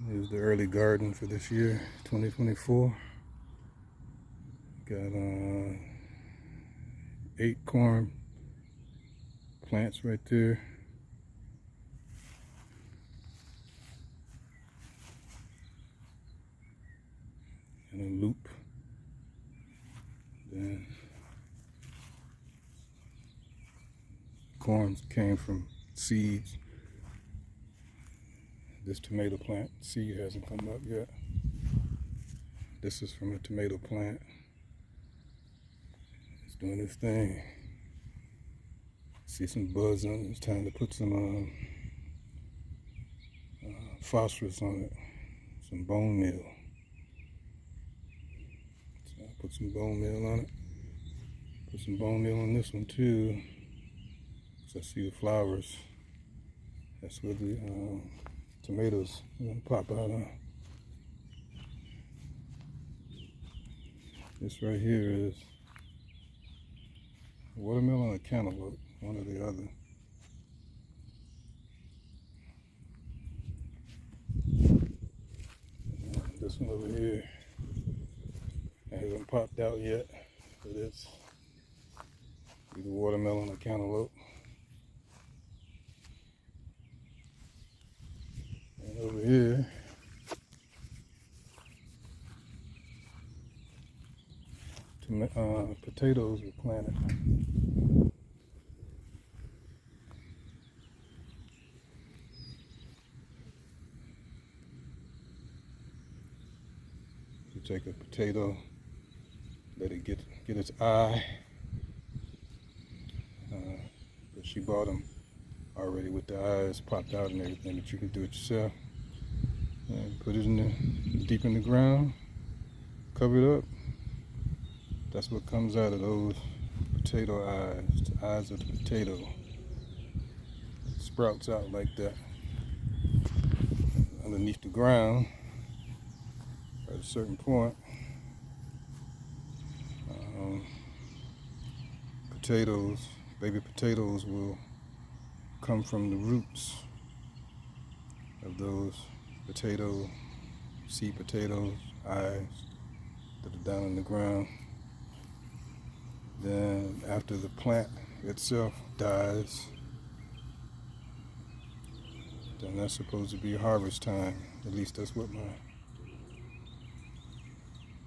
Here's the early garden for this year, 2024. Got 8 corn plants right there. And a loop. Then corn came from seeds. This tomato plant seed hasn't come up yet. This is from a tomato plant. It's doing its thing. See some buds on it. It's time to put some phosphorus on it, some bone meal. So I'll put some bone meal on it. Put some bone meal on this one too, because I see the flowers. That's where the tomatoes are gonna pop out of. This right here is watermelon or cantaloupe, one or the other. And this one over here hasn't popped out yet, but it's either watermelon or cantaloupe. And over here, potatoes were planted. You take a potato, let it get its eye. But she bought them already with the eyes popped out and everything, but you can do it yourself. And put it in deep in the ground, cover it up. That's what comes out of those potato eyes, the eyes of the potato. It sprouts out like that. Underneath the ground, at a certain point, potatoes, baby potatoes will come from the roots of those seed potatoes, eyes that are down in the ground. Then after the plant itself dies, then that's supposed to be harvest time. At least that's what my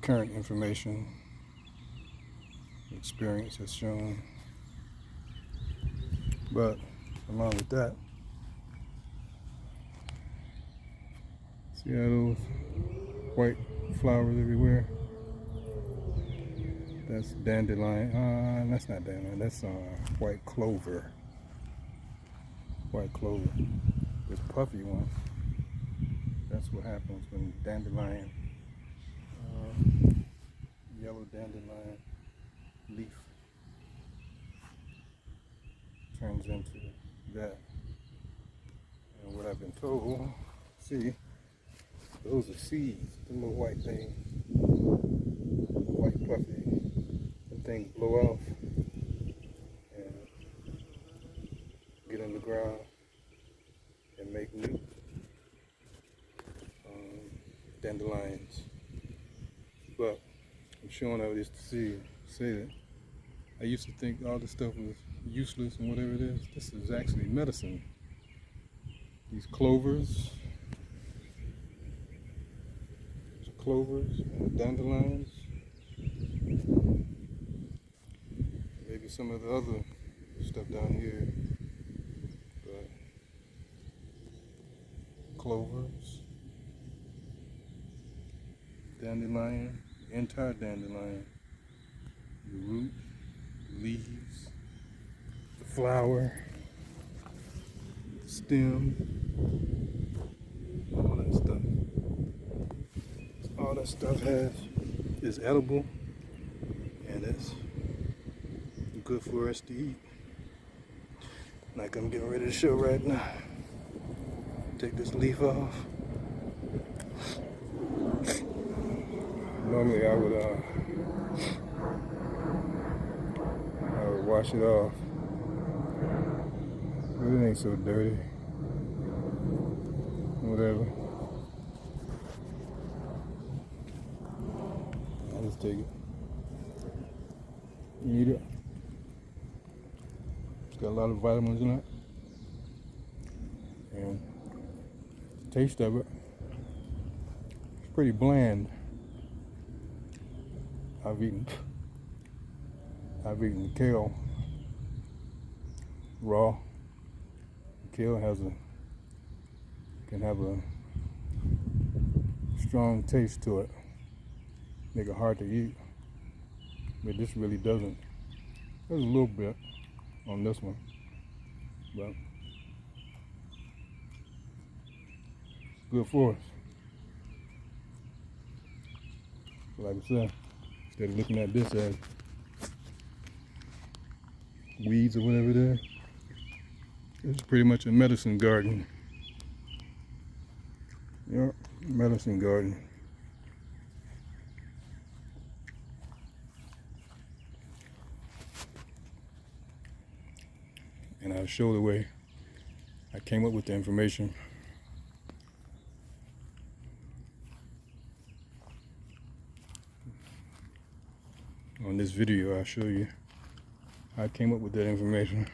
current information, experience has shown. But along with that, see how those white flowers everywhere? That's dandelion. That's not dandelion. That's white clover. White clover. This puffy one. That's what happens when dandelion, yellow dandelion leaf turns into that. And what I've been told, see, those are seeds. The little white thing, white puffy. Things blow off and get in the ground and make new dandelions. But I'm showing all this to say that I used to think all this stuff was useless and whatever it is. This is actually medicine. These clovers and dandelions. Maybe some of the other stuff down here, but clovers, dandelion, entire dandelion, the root, the leaves, the flower, the stem, all that stuff. All that stuff is edible, and it's good for us to eat. Like I'm getting ready to show right now. Take this leaf off. Normally I would wash it off, but it ain't so dirty. Whatever. take it. You eat it. It's got a lot of vitamins in it. And the taste of it, it's pretty bland. I've eaten kale raw. Kale can have a strong taste to it, make it hard to eat. But this really doesn't. There's a little bit on this one, but it's good for us. Like I said, instead of looking at this as weeds or whatever it is, it's pretty much a medicine garden. Yep, medicine garden. And I'll show the way I came up with the information. On this video, I'll show you how I came up with that information.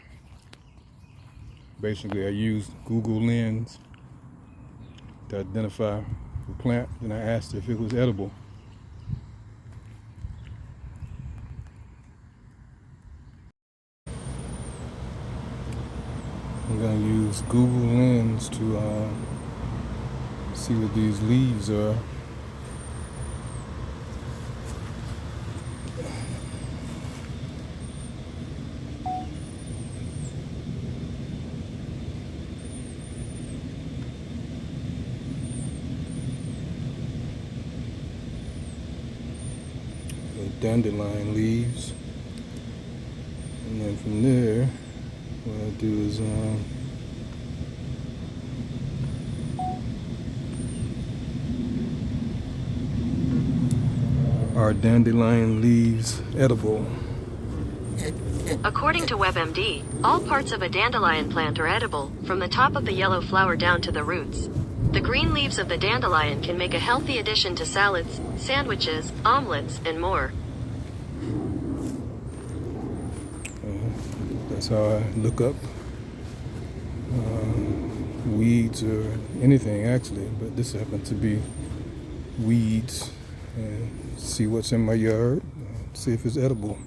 Basically, I used Google Lens to identify the plant, and I asked if it was edible. I'm going to use Google Lens to see what these leaves are. The dandelion leaves. And then from there, what I do is are dandelion leaves edible? According to WebMD, all parts of a dandelion plant are edible, from the top of the yellow flower down to the roots. The green leaves of the dandelion can make a healthy addition to salads, sandwiches, omelets, and more. That's how I look up weeds or anything actually, but this happened to be weeds, and see what's in my yard, see if it's edible.